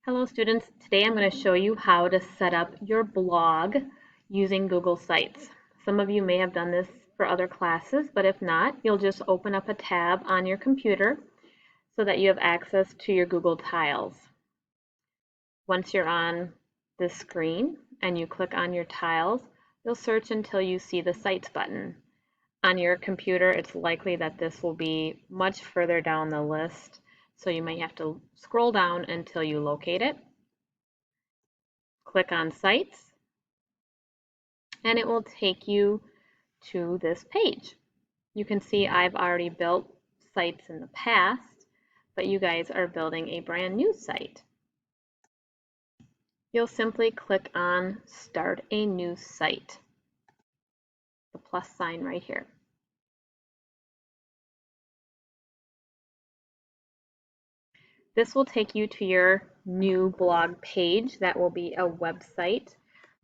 Hello students, today I'm going to show you how to set up your blog using Google Sites. Some of you may have done this for other classes, but if not, you'll just open up a tab on your computer so that you have access to your Google tiles. Once you're on this screen and you click on your tiles, you'll search until you see the Sites button. On your computer, it's likely that this will be much further down the list, so you might have to scroll down until you locate it. Click on Sites, and it will take you to this page. You can see I've already built sites in the past, but you guys are building a brand new site. You'll simply click on Start a New Site, the plus sign right here. This will take you to your new blog page. That will be a website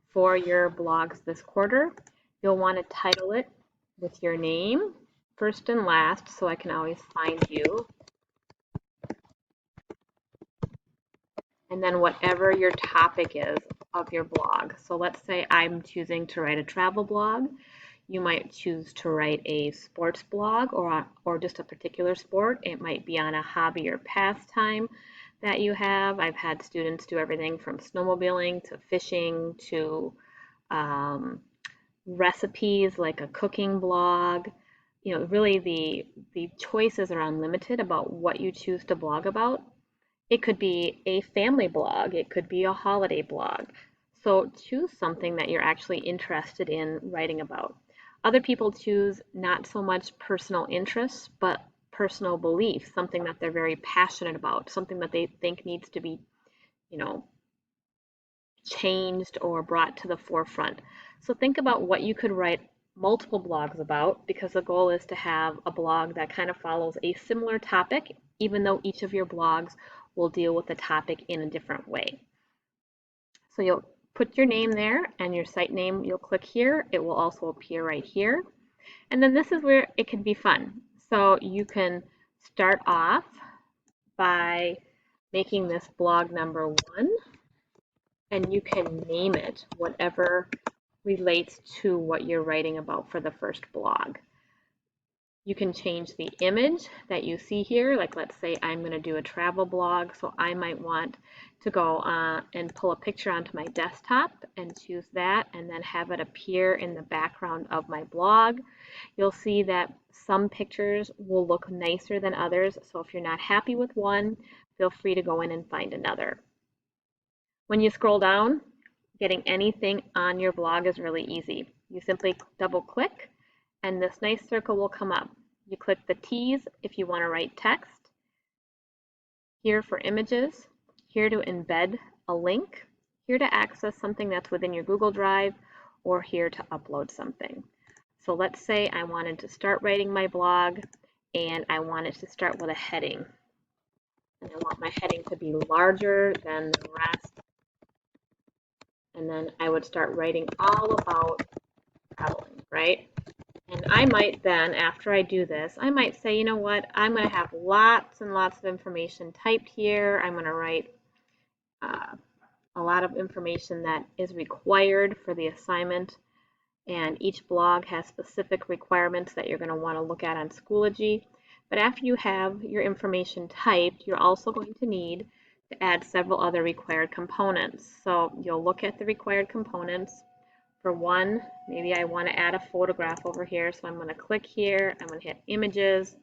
for your blogs this quarter. You'll want to title it with your name, first and last, so I can always find you. And then whatever your topic is of your blog. So let's say I'm choosing to write a travel blog. You might choose to write a sports blog or just a particular sport. It might be on a hobby or pastime that you have. I've had students do everything from snowmobiling to fishing to recipes like a cooking blog. You know, really the choices are unlimited about what you choose to blog about. It could be a family blog, it could be a holiday blog. So choose something that you're actually interested in writing about. Other people choose not so much personal interests, but personal beliefs, something that they're very passionate about, something that they think needs to be, changed or brought to the forefront. So think about what you could write multiple blogs about, because the goal is to have a blog that kind of follows a similar topic, even though each of your blogs will deal with the topic in a different way. So you'll put your name there and your site name, you'll click here. It will also appear right here. And then this is where it can be fun. So you can start off by making this blog number 1, and you can name it whatever relates to what you're writing about for the first blog. You can change the image that you see here. Like, let's say I'm going to do a travel blog, so I might want to go and pull a picture onto my desktop and choose that and then have it appear in the background of my blog. You'll see that some pictures will look nicer than others, so if you're not happy with one, feel free to go in and find another. When you scroll down, getting anything on your blog is really easy. You simply double click and this nice circle will come up. You click the T's if you want to write text, here for images, here to embed a link, here to access something that's within your Google Drive, or here to upload something. So let's say I wanted to start writing my blog and I wanted to start with a heading. And I want my heading to be larger than the rest. And then I would start writing all about traveling, right? And I might then, after I do this, I might say, you know what, I'm going to have lots and lots of information typed here. I'm going to write a lot of information that is required for the assignment. And each blog has specific requirements that you're going to want to look at on Schoology. But after you have your information typed, you're also going to need to add several other required components. So you'll look at the required components. For one, maybe I want to add a photograph over here, so I'm going to click here, I'm going to hit images.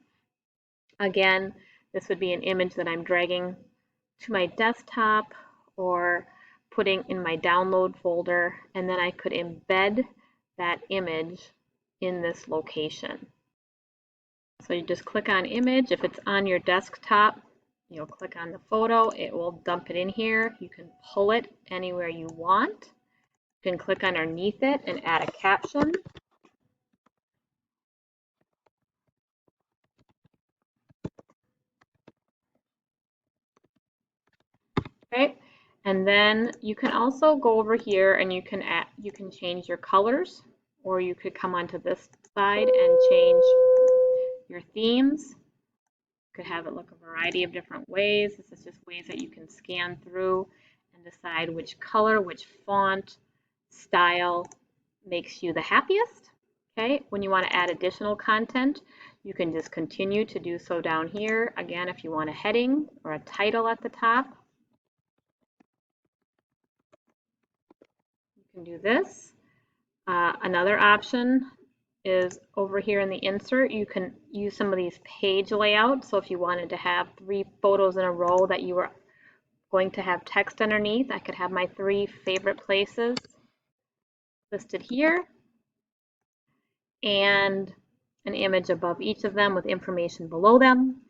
Again, this would be an image that I'm dragging to my desktop or putting in my download folder, and then I could embed that image in this location. So you just click on image. If it's on your desktop, you'll click on the photo, it will dump it in here. You can pull it anywhere you want. You can click underneath it and add a caption. Okay, and then you can also go over here and you can change your colors, or you could come onto this side and change your themes. You could have it look a variety of different ways. This is just ways that you can scan through and decide which color, which font, style makes you the happiest. Okay, when you want to add additional content, you can just continue to do so down here. Again, if you want a heading or a title at the top, you can do this. Another option is over here in the insert, you can use some of these page layouts. So if you wanted to have 3 photos in a row that you were going to have text underneath, I could have my 3 favorite places listed here and an image above each of them with information below them.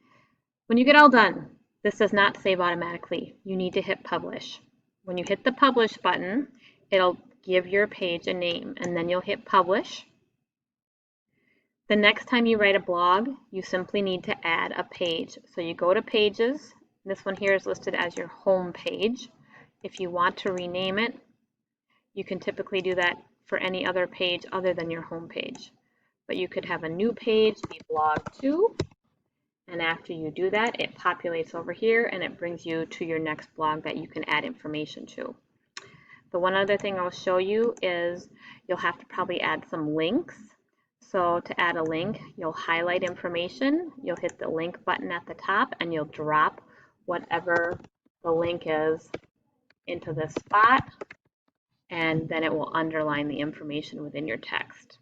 When you get all done, this does not save automatically. You need to hit publish. When you hit the publish button, it'll give your page a name, and then you'll hit publish. The next time you write a blog, you simply need to add a page. So you go to pages. This one here is listed as your home page. If you want to rename it, you can typically do that for any other page other than your home page. But you could have a new page be blog 2. And after you do that, it populates over here and it brings you to your next blog that you can add information to. The one other thing I'll show you is you'll have to probably add some links. So to add a link, you'll highlight information, you'll hit the link button at the top, and you'll drop whatever the link is into this spot, and then it will underline the information within your text.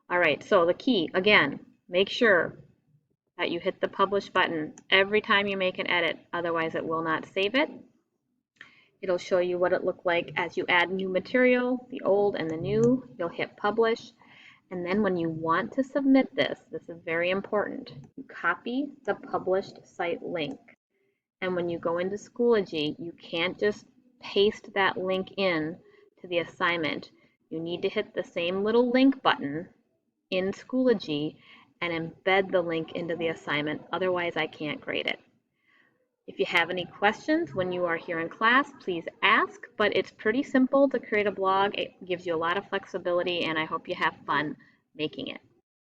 All right, so the key, again, make sure that you hit the publish button every time you make an edit, otherwise it will not save it. It'll show you what it looked like as you add new material, the old and the new. You'll hit publish. And then when you want to submit this is very important. You copy the published site link. And when you go into Schoology, you can't just paste that link in to the assignment. You need to hit the same little link button in Schoology and embed the link into the assignment. Otherwise, I can't grade it. If you have any questions when you are here in class, please ask, but it's pretty simple to create a blog. It gives you a lot of flexibility, and I hope you have fun making it.